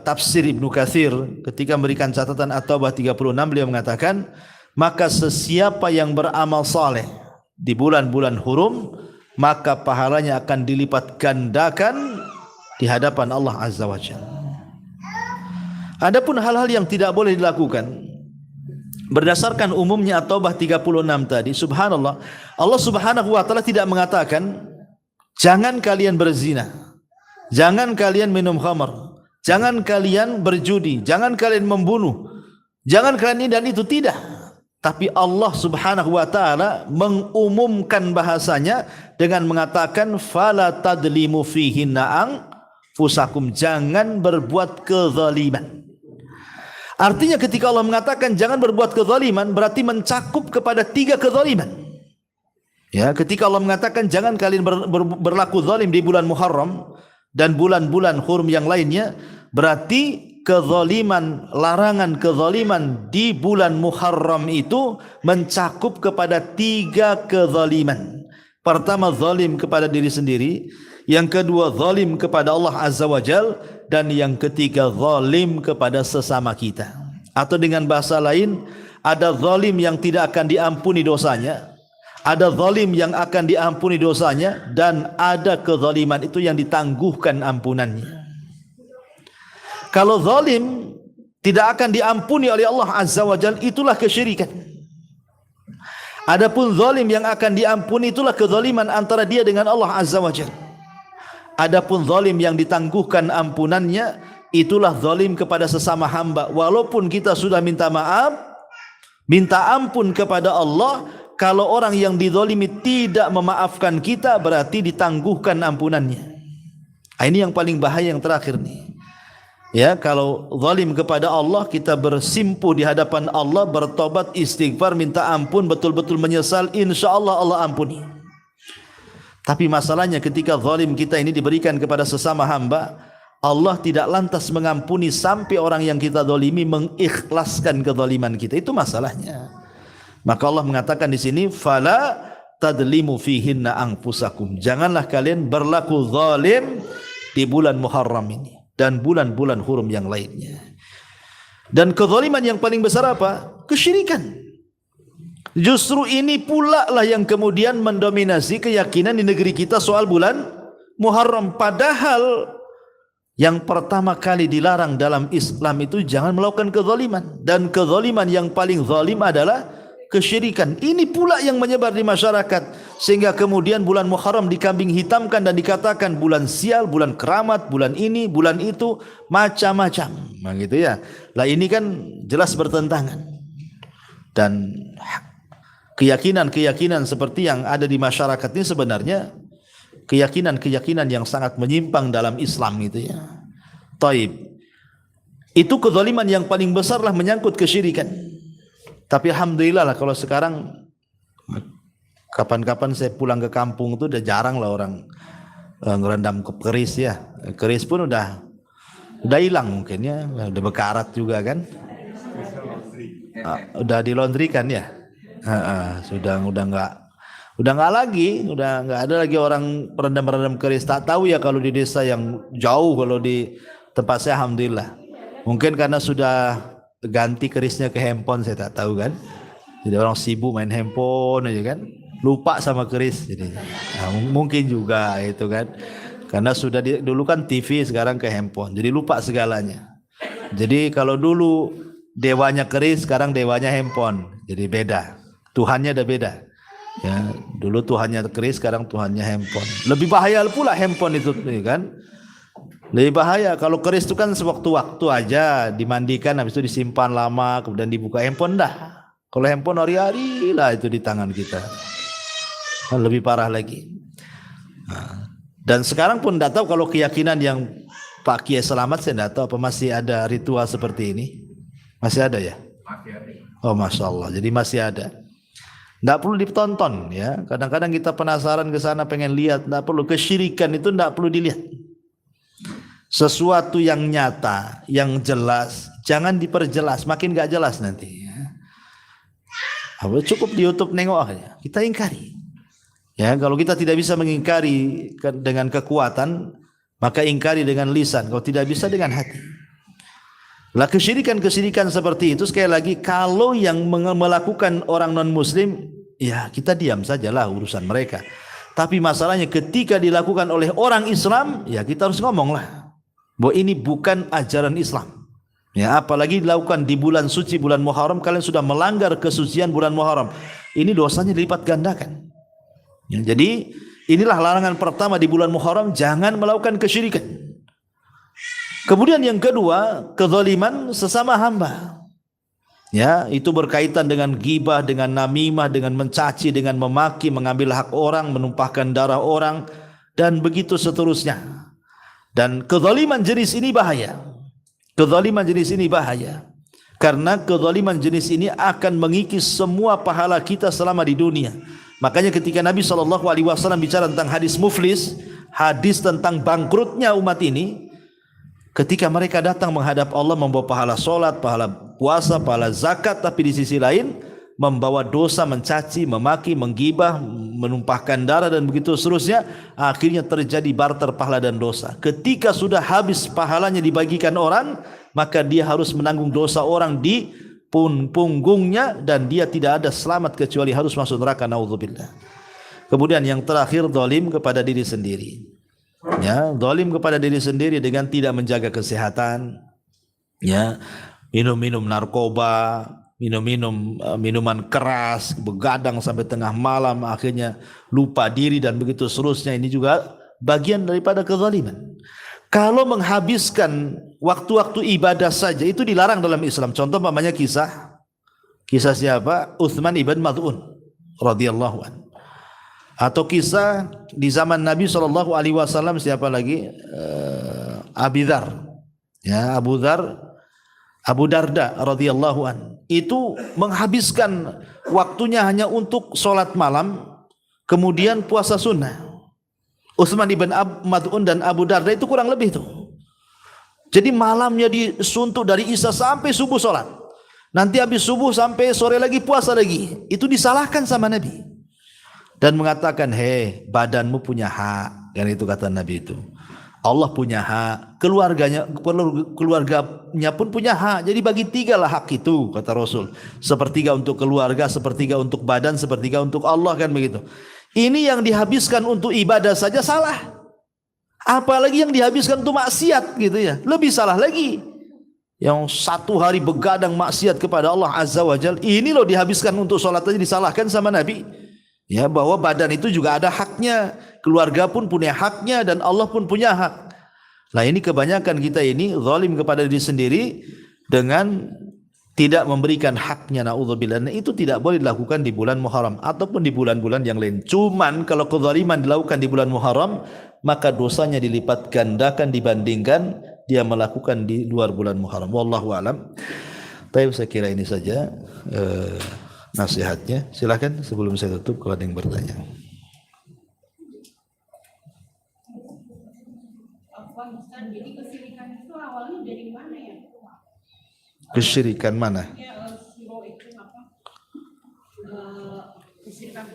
tafsir Ibnu Katsir, ketika memberikan catatan At-Taubah 36, beliau mengatakan, maka sesiapa yang beramal saleh di bulan-bulan hurum, maka pahalanya akan dilipat gandakan di hadapan Allah Azza wa Jalla. Adapun hal-hal yang tidak boleh dilakukan berdasarkan umumnya At-Taubah 36 tadi, subhanallah, Allah Subhanahu wa taala tidak mengatakan jangan kalian berzina, jangan kalian minum khamar, jangan kalian berjudi, jangan kalian membunuh, jangan kalian ini dan itu, tidak. Tapi Allah Subhanahu wa taala mengumumkan bahasanya dengan mengatakan fala tadlimu fihinna anfusakum, jangan berbuat kezaliman. Artinya ketika Allah mengatakan jangan berbuat kezaliman, berarti mencakup kepada 3 kezaliman. Ya, ketika Allah mengatakan jangan kalian berlaku zalim di bulan Muharram dan bulan-bulan hurum yang lainnya, berarti kezaliman, larangan kezaliman di bulan Muharram itu mencakup kepada 3 kezaliman. Pertama, zalim kepada diri sendiri, yang kedua zalim kepada Allah Azza wa Jal, dan yang ketiga zalim kepada sesama kita. Atau dengan bahasa lain, ada zalim yang tidak akan diampuni dosanya, ada zalim yang akan diampuni dosanya, dan ada kezaliman itu yang ditangguhkan ampunannya. Kalau zalim tidak akan diampuni oleh Allah Azza wa Jal, itulah kesyirikan. Adapun zalim yang akan diampuni itulah kezaliman antara dia dengan Allah Azza wa Jal. Adapun zalim yang ditangguhkan ampunannya, itulah zalim kepada sesama hamba. Walaupun kita sudah minta maaf, minta ampun kepada Allah, kalau orang yang dizalimi tidak memaafkan kita, berarti ditangguhkan ampunannya. Ini yang paling bahaya, yang terakhir nih. Ya, kalau zalim kepada Allah, kita bersimpuh di hadapan Allah, bertobat, istighfar, minta ampun, betul-betul menyesal, insyaallah Allah ampuni. Tapi masalahnya ketika zalim kita ini diberikan kepada sesama hamba, Allah tidak lantas mengampuni sampai orang yang kita zalimi mengikhlaskan kezaliman kita. Itu masalahnya. Maka Allah mengatakan di sini, fala tadlimu fihinna anfusakum. Janganlah kalian berlaku zalim di bulan Muharram ini dan bulan-bulan hurum yang lainnya. Dan kezaliman yang paling besar apa? Kesyirikan. Justru ini pula lah yang kemudian mendominasi keyakinan di negeri kita soal bulan Muharram. Padahal yang pertama kali dilarang dalam Islam itu jangan melakukan kezaliman. Dan kezaliman yang paling zalim adalah kesyirikan. Ini pula yang menyebar di masyarakat, sehingga kemudian bulan Muharram dikambing hitamkan dan dikatakan bulan sial, bulan keramat, bulan ini, bulan itu, macam-macam. Nah, gitu ya. Lah ini kan jelas bertentangan. Dan keyakinan-keyakinan seperti yang ada di masyarakat ini sebenarnya keyakinan-keyakinan yang sangat menyimpang dalam Islam gitu ya. Taib. Itu kezaliman yang paling besar lah menyangkut kesyirikan. Tapi alhamdulillah lah kalau sekarang kapan-kapan saya pulang ke kampung itu udah jarang lah orang ngerendam keris ya. Keris pun udah hilang mungkin ya, udah bekarat juga kan. Udah dilondrikan ya. Sudah nggak lagi, udah nggak ada lagi orang peredam keris. Tak tahu ya kalau di desa yang jauh, kalau di tempat saya alhamdulillah. Mungkin karena sudah ganti kerisnya ke handphone, saya tak tahu kan. Jadi orang sibuk main handphone aja kan. lupa sama keris jadi. Nah, mungkin juga itu kan. Karena sudah dulu kan TV, sekarang ke handphone. Jadi lupa segalanya. Jadi kalau dulu dewanya keris, sekarang dewanya handphone. Jadi beda. Tuhannya ada beda. Ya, dulu Tuhannya keris, sekarang Tuhannya handphone. Lebih bahaya pula handphone itu kan. Lebih bahaya kalau keris itu kan sewaktu-waktu aja dimandikan, habis itu disimpan lama, kemudian dibuka. Handphone dah. Kalau handphone hari-hari lah itu di tangan kita. Lebih parah lagi. Nah, dan sekarang pun tidak tahu kalau keyakinan yang Pak Kiai Selamat, saya tidak tahu apa masih ada ritual seperti ini. Masih ada ya? Masih ada. Oh, Masya Allah. Jadi masih ada. Tidak perlu ditonton ya. Kadang-kadang kita penasaran ke sana, pengen lihat. Tidak perlu. Kesyirikan itu tidak perlu dilihat. Sesuatu yang nyata, yang jelas, jangan diperjelas, makin gak jelas nanti. Ya. Cukup di YouTube nengok aja, kita ingkari. Ya, kalau kita tidak bisa mengingkari dengan kekuatan, maka ingkari dengan lisan. Kalau tidak bisa dengan hati. Lah kesyirikan seperti itu sekali lagi, kalau yang melakukan orang non Muslim, ya kita diam sajalah urusan mereka. Tapi masalahnya ketika dilakukan oleh orang Islam, ya kita harus ngomonglah. Bahwa ini bukan ajaran Islam. Ya, apalagi dilakukan di bulan suci, bulan Muharram, kalian sudah melanggar kesucian bulan Muharram. Ini dosanya dilipat gandakan. Ya, jadi inilah larangan pertama di bulan Muharram, jangan melakukan kesyirikan. Kemudian yang kedua, kezaliman sesama hamba. Ya, itu berkaitan dengan ghibah, dengan namimah, dengan mencaci, dengan memaki, mengambil hak orang, menumpahkan darah orang, dan begitu seterusnya. Dan kezaliman jenis ini bahaya. Kezaliman jenis ini bahaya. Karena kezaliman jenis ini akan mengikis semua pahala kita selama di dunia. Makanya ketika Nabi SAW bicara tentang hadis muflis, hadis tentang bangkrutnya umat ini, ketika mereka datang menghadap Allah membawa pahala solat, pahala puasa, pahala zakat, tapi di sisi lain membawa dosa, mencaci, memaki, menggibah, menumpahkan darah dan begitu seterusnya, akhirnya terjadi barter pahala dan dosa. Ketika sudah habis pahalanya dibagikan orang, maka dia harus menanggung dosa orang di punggungnya dan dia tidak ada selamat kecuali harus masuk neraka, naudzubillah. Kemudian yang terakhir, zalim kepada diri sendiri. Ya, zalim kepada diri sendiri dengan tidak menjaga kesehatan. Ya, minum-minum narkoba, minum-minum minuman keras, begadang sampai tengah malam, akhirnya lupa diri dan begitu seterusnya. Ini juga bagian daripada kezaliman. Kalau menghabiskan waktu-waktu ibadah saja itu dilarang dalam Islam. Contoh namanya kisah siapa? Utsman ibn Mad'un radhiyallahu anhu. Atau kisah di zaman Nabi SAW siapa lagi? Abu Dzar. Ya, Abu Darda radhiyallahu an. Itu menghabiskan waktunya hanya untuk sholat malam, kemudian puasa sunnah. Utsman ibn Mad'un dan Abu Darda itu kurang lebih tuh. Jadi malamnya disuntuk dari Isya sampai subuh sholat. Nanti habis subuh sampai sore lagi puasa lagi. Itu disalahkan sama Nabi. Dan mengatakan, hei, badanmu punya hak. Kan itu kata Nabi itu. Allah punya hak, keluarganya pun punya hak. Jadi bagi tiga lah hak itu, kata Rasul. Sepertiga untuk keluarga, sepertiga untuk badan, sepertiga untuk Allah, kan begitu. Ini yang dihabiskan untuk ibadah saja salah. Apalagi yang dihabiskan untuk maksiat gitu ya. Lebih salah lagi. Yang satu hari begadang maksiat kepada Allah Azza wa Jalla, ini loh dihabiskan untuk sholat aja disalahkan sama Nabi. Ya, bahwa badan itu juga ada haknya, keluarga pun punya haknya dan Allah pun punya hak. Nah, ini kebanyakan kita ini zalim kepada diri sendiri dengan tidak memberikan haknya, naudzubillah. Nah, itu tidak boleh dilakukan di bulan Muharram ataupun di bulan-bulan yang lain. Cuman kalau kezaliman dilakukan di bulan Muharram, maka dosanya dilipat gandakan dibandingkan dia melakukan di luar bulan Muharram. Wallahu a'lam. Tapi saya kira ini saja nasihatnya. Silakan sebelum saya tutup kalau ada yang bertanya. Jadi kesyirikan itu awalnya dari mana ya? Kesyirikan mana? Ya, itu apa? Kesyirikan.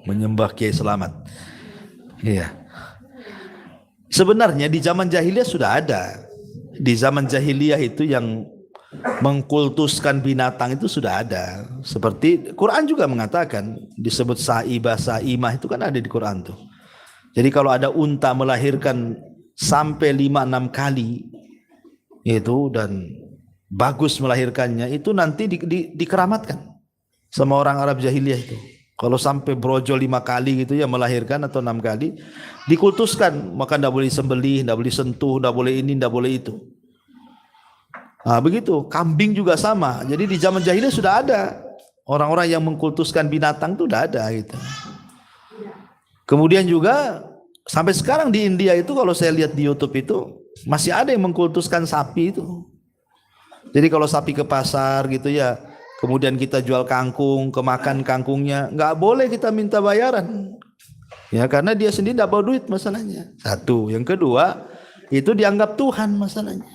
Menyembah Kiai Selamat. Iya. Sebenarnya di zaman jahiliyah sudah ada. Di zaman jahiliyah itu yang mengkultuskan binatang itu sudah ada. Seperti Quran juga mengatakan disebut saibah, saimah itu kan ada di Quran tuh. Jadi kalau ada unta melahirkan sampai 5-6 kali itu dan bagus melahirkannya, itu nanti dikeramatkan sama orang Arab jahiliyah itu. Kalau sampai brojol 5 kali gitu ya melahirkan atau 6 kali dikultuskan, maka tidak boleh sembelih, tidak boleh sentuh, tidak boleh ini, tidak boleh itu. Nah, begitu. Kambing juga sama. Jadi di zaman jahiliyah sudah ada orang-orang yang mengkultuskan binatang itu sudah ada gitu. Kemudian juga sampai sekarang di India itu kalau saya lihat di YouTube itu masih ada yang mengkultuskan sapi itu. Jadi kalau sapi ke pasar gitu ya, kemudian kita jual kangkung, kemakan kangkungnya, nggak boleh kita minta bayaran. Ya karena dia sendiri tidak bawa duit masalahnya. Satu, yang kedua itu dianggap Tuhan masalahnya.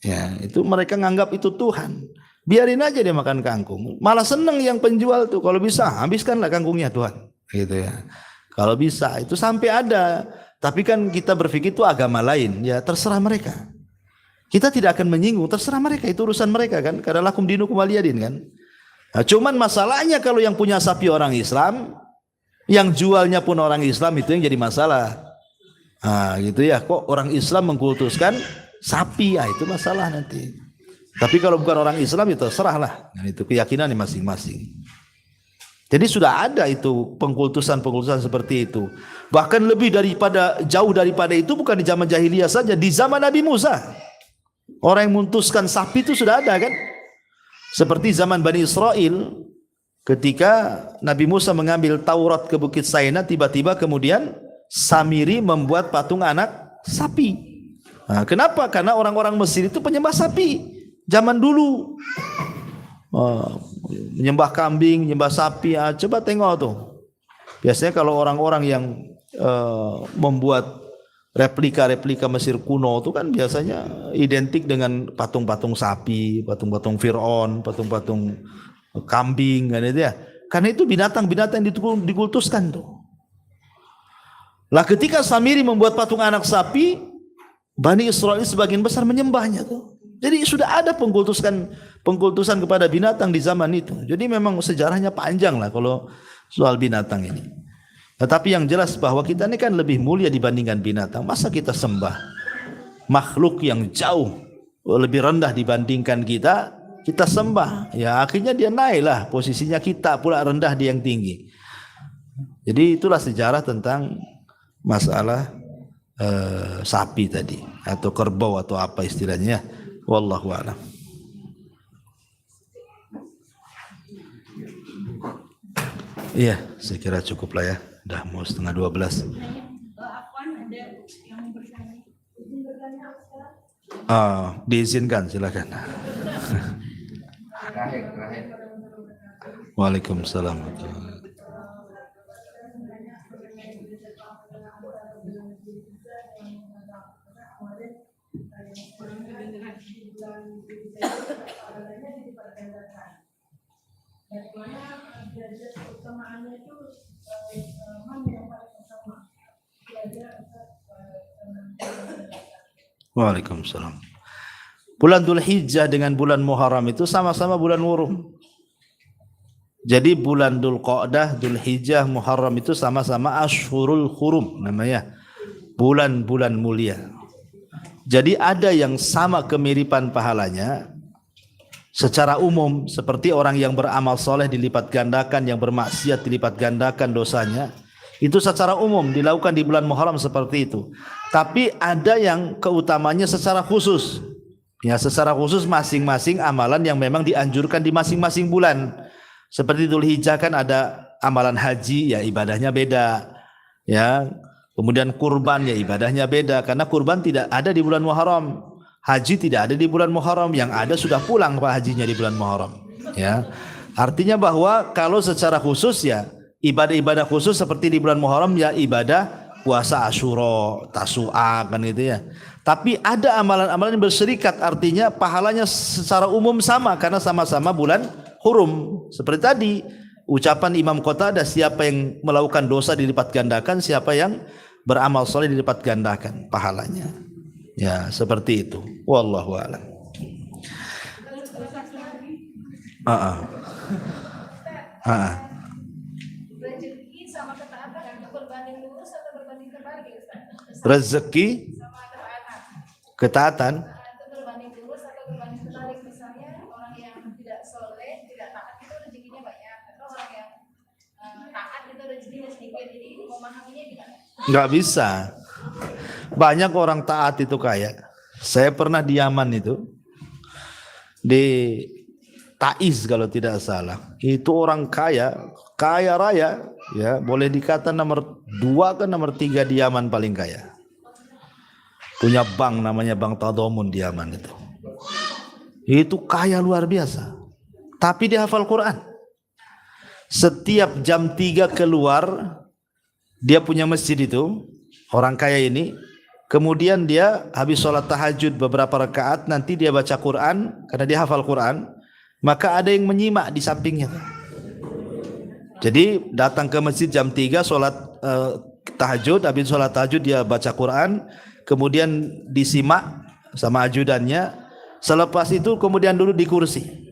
Ya, itu mereka nganggap itu Tuhan. Biarin aja dia makan kangkung. Malah seneng yang penjual tuh kalau bisa habiskanlah kangkungnya Tuhan. Gitu ya. Kalau bisa itu sampai ada. Tapi kan kita berpikir itu agama lain, ya terserah mereka. Kita tidak akan menyinggung, terserah mereka, itu urusan mereka kan. Karena lakum dinukum waliyadin kan. Nah, cuman masalahnya kalau yang punya sapi orang Islam, yang jualnya pun orang Islam, itu yang jadi masalah. Nah, gitu ya. Kok orang Islam mengkultuskan sapi, ya itu masalah nanti. Tapi kalau bukan orang Islam itu serahlah. Nah, itu keyakinan masing-masing. Jadi sudah ada itu pengkultusan seperti itu. Bahkan lebih daripada, jauh daripada itu bukan di zaman jahiliyah saja, di zaman Nabi Musa. Orang yang memutuskan sapi itu sudah ada kan? Seperti zaman Bani Israel, ketika Nabi Musa mengambil Taurat ke Bukit Saina, tiba-tiba kemudian Samiri membuat patung anak sapi. Nah, kenapa? Karena orang-orang Mesir itu penyembah sapi zaman dulu. Menyembah kambing, menyembah sapi. Coba tengok tuh. Biasanya kalau orang-orang yang membuat replika Mesir kuno itu kan biasanya identik dengan patung-patung sapi, patung-patung Fir'aun, patung-patung kambing kan itu ya. Karena itu binatang-binatang yang dikultuskan tuh. Lah ketika Samiri membuat patung anak sapi, Bani Israel sebagian besar menyembahnya tuh. Jadi sudah ada pengkultusan kepada binatang di zaman itu. Jadi memang sejarahnya panjang lah kalau soal binatang ini. Tetapi yang jelas bahwa kita ini kan lebih mulia dibandingkan binatang. Masa kita sembah makhluk yang jauh lebih rendah dibandingkan kita sembah. Ya akhirnya dia naiklah posisinya, kita pula rendah dia yang tinggi. Jadi itulah sejarah tentang masalah sapi tadi atau kerbau atau apa istilahnya. Wallahu a'lam. Iya, saya kira cukup lah ya. Dah mau 11:30. Afwan, ada yang bertanya. Diizinkan silakan. Waalaikumsalam. Waalaikumsalam. Bulan Dzulhijjah dengan bulan Muharram itu sama-sama bulan Muharram. Jadi bulan Dzulqa'dah, Dzulhijjah, Muharram itu sama-sama Ashhurul Hurum namanya. Bulan-bulan mulia. Jadi ada yang sama kemiripan pahalanya secara umum, seperti orang yang beramal soleh dilipat gandakan, yang bermaksiat dilipat gandakan dosanya. Itu secara umum dilakukan di bulan Muharram seperti itu. Tapi ada yang keutamanya secara khusus. Ya, secara khusus masing-masing amalan yang memang dianjurkan di masing-masing bulan. Seperti Dzulhijjah kan ada amalan haji, ya ibadahnya beda. Ya. Kemudian kurban, ya ibadahnya beda karena kurban tidak ada di bulan Muharram. Haji tidak ada di bulan Muharram, yang ada sudah pulang Pak hajinya di bulan Muharram. Ya. Artinya bahwa kalau secara khusus ya ibadah-ibadah khusus seperti di bulan Muharram ya ibadah puasa Asyura, Tasu'a kan itu ya. Tapi ada amalan-amalan yang berserikat, artinya pahalanya secara umum sama karena sama-sama bulan hurum. Seperti tadi ucapan Imam Qatadah, siapa yang melakukan dosa dilipat gandakan, siapa yang beramal soleh dilipat gandakan pahalanya. Ya, seperti itu. Wallahu a'lam. Ah, ah. Rezeki sama ketaatan itu berbanding lurus atau berbanding terbalik, Ustaz? Rezeki, Sama ketaatan. ketaatan. Itu berbanding lurus atau berbanding terbalik? Misalnya orang yang tidak soleh, tidak taat itu rezekinya banyak, atau orang yang taat itu rezekinya sedikit. Jadi memahaminya gimana? Nggak bisa. Banyak orang taat itu kaya. Saya pernah di Yaman itu, di Taiz kalau tidak salah. Itu orang kaya, kaya raya, ya boleh dikata nomor 2 ke nomor 3 di Yaman paling kaya. Punya bank namanya Bank Tadammun di Yaman itu. Itu kaya luar biasa. Tapi dia hafal Quran. Setiap jam 3 keluar, dia punya masjid itu, orang kaya ini. Kemudian dia habis sholat tahajud beberapa rakaat, nanti dia baca Quran, karena dia hafal Quran, maka ada yang menyimak di sampingnya. Jadi datang ke masjid jam 3 sholat tahajud, habis sholat tahajud dia baca Quran, kemudian disimak sama ajudannya. Selepas itu kemudian duduk di kursi.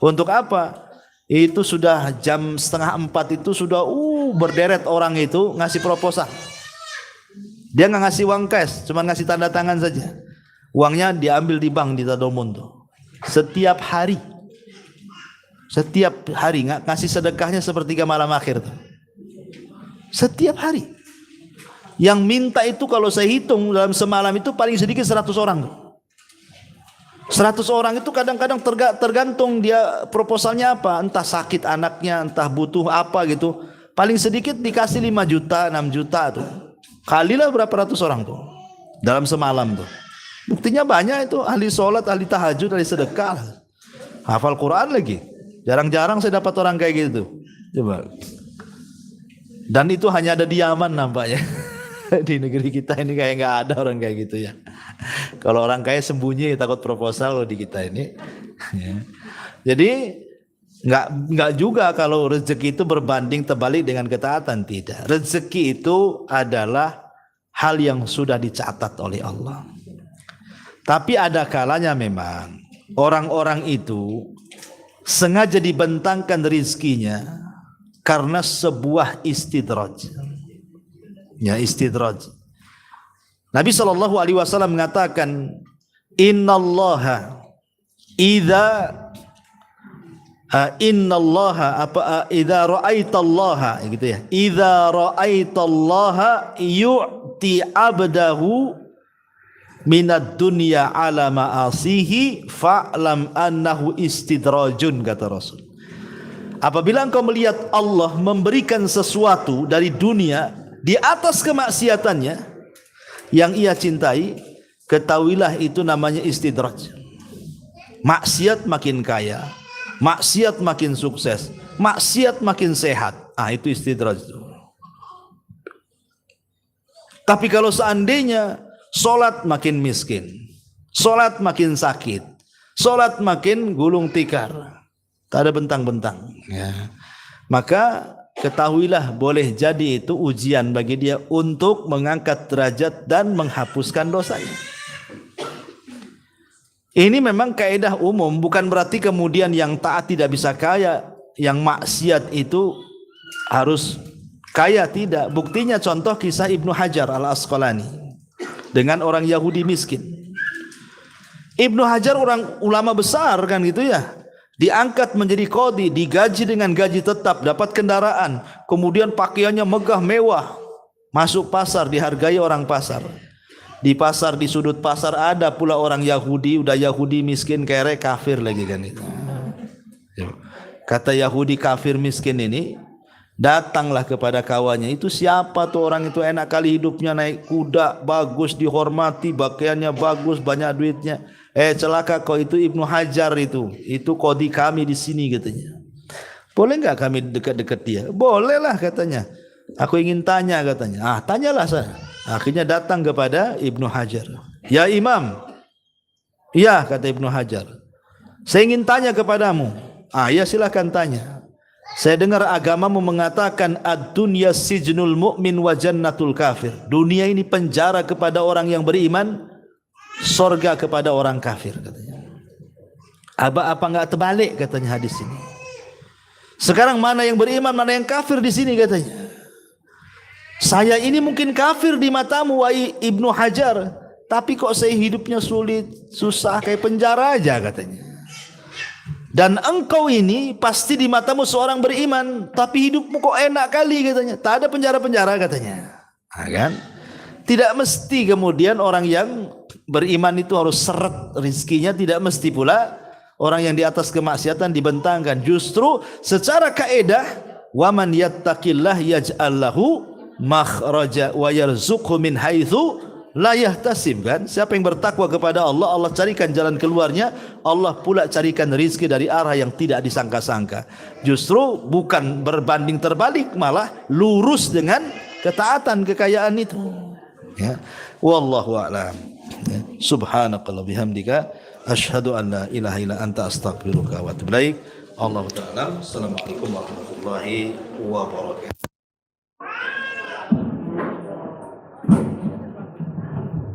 Untuk apa? Itu sudah jam 3:30 itu sudah berderet orang itu ngasih proposal. Dia nggak ngasih uang cash, cuma ngasih tanda tangan saja. Uangnya diambil di bank di Tadammun tuh. Setiap hari nggak ngasih sedekahnya sepertiga malam akhir tuh. Setiap hari. Yang minta itu kalau saya hitung dalam semalam itu paling sedikit 100 orang tuh. 100 orang itu kadang-kadang tergantung dia proposalnya apa, entah sakit anaknya, entah butuh apa gitu. Paling sedikit dikasih 5 juta, 6 juta tuh. Kalilah berapa ratus orang tuh dalam semalam tuh. Buktinya banyak itu ahli sholat, ahli tahajud, ahli sedekah, hafal Quran lagi. Jarang-jarang saya dapat orang kayak gitu. Coba. Dan itu hanya ada di Yaman nampaknya. Di negeri kita ini kayak nggak ada orang kayak gitu ya. Kalau orang kaya sembunyi takut proposal di kita ini. Ya. Jadi nggak juga kalau rezeki itu berbanding terbalik dengan ketaatan, tidak. Rezeki itu adalah hal yang sudah dicatat oleh Allah. Tapi ada kalanya memang orang-orang itu sengaja dibentangkan rezekinya karena sebuah istidraj. Ya, istidraj. Nabi SAW mengatakan, Innallaha idza idza ra'aitallaha gitu ya. Idza ra'aitallaha yu'ti 'abdahu minad dunya 'ala ma'asihi fa'lam annahu istidrajun, kata Rasul. Apabila engkau melihat Allah memberikan sesuatu dari dunia di atas kemaksiatannya yang ia cintai, ketahuilah itu namanya istidraj. Maksiat makin kaya, maksiat makin sukses, maksiat makin sehat. Itu istidraj. Tapi kalau seandainya solat makin miskin, solat makin sakit, solat makin gulung tikar, tak ada bentang-bentang, ya. Maka ketahuilah boleh jadi itu ujian bagi dia untuk mengangkat derajat dan menghapuskan dosanya. Ini memang kaidah umum, bukan berarti kemudian yang taat tidak bisa kaya, yang maksiat itu harus kaya, tidak. Buktinya contoh kisah Ibnu Hajar al-Asqalani dengan orang Yahudi miskin. Ibnu Hajar orang ulama besar kan gitu ya. Diangkat menjadi qadhi, digaji dengan gaji tetap, dapat kendaraan, kemudian pakaiannya megah mewah, masuk pasar dihargai orang pasar. Di pasar, di sudut pasar ada pula orang Yahudi, udah Yahudi miskin kere kafir lagi kan itu. Kata Yahudi kafir miskin ini, datanglah kepada kawannya, itu siapa tuh orang itu, enak kali hidupnya, naik kuda bagus, dihormati, pakaiannya bagus, banyak duitnya. Celaka kau, itu Ibnu Hajar itu qadhi kami di sini katanya. Boleh nggak kami dekat-dekat dia? Boleh lah katanya. Aku ingin tanya katanya. Tanyalah saya. Akhirnya datang kepada Ibnu Hajar. Ya Imam. Iya kata Ibnu Hajar. Saya ingin tanya kepadamu. Ya silakan tanya. Saya dengar agamamu mengatakan ad-dunya sijnul mu'min wa jannatul kafir. Dunia ini penjara kepada orang yang beriman, sorga kepada orang kafir katanya. Apa enggak terbalik katanya hadis ini. Sekarang mana yang beriman, mana yang kafir di sini katanya. Saya ini mungkin kafir di matamu wahai Ibnu Hajar, tapi kok saya hidupnya sulit, susah kayak penjara aja katanya. Dan engkau ini pasti di matamu seorang beriman, tapi hidupmu kok enak kali katanya. Tak ada penjara-penjara katanya. Nah, kan? Tidak mesti kemudian orang yang beriman itu harus seret rizkinya, tidak mesti pula orang yang di atas kemaksiatan dibentangkan. Justru secara kaedah, waman yattaqillah yaj'al lahu makhraja wa yarzuqhu min haitsu la yahtasib, kan? Siapa yang bertakwa kepada Allah, Allah carikan jalan keluarnya, Allah pula carikan rizki dari arah yang tidak disangka-sangka. Justru bukan berbanding terbalik, malah lurus dengan ketaatan kekayaan itu. Ya. Wallahu a'lam. Ya. Subhanakallah bihamdika asyhadu an la ilaha illa anta astaghfiruka wa atubu ilaik. Allahu ta'ala. Assalamualaikum warahmatullahi wabarakatuh.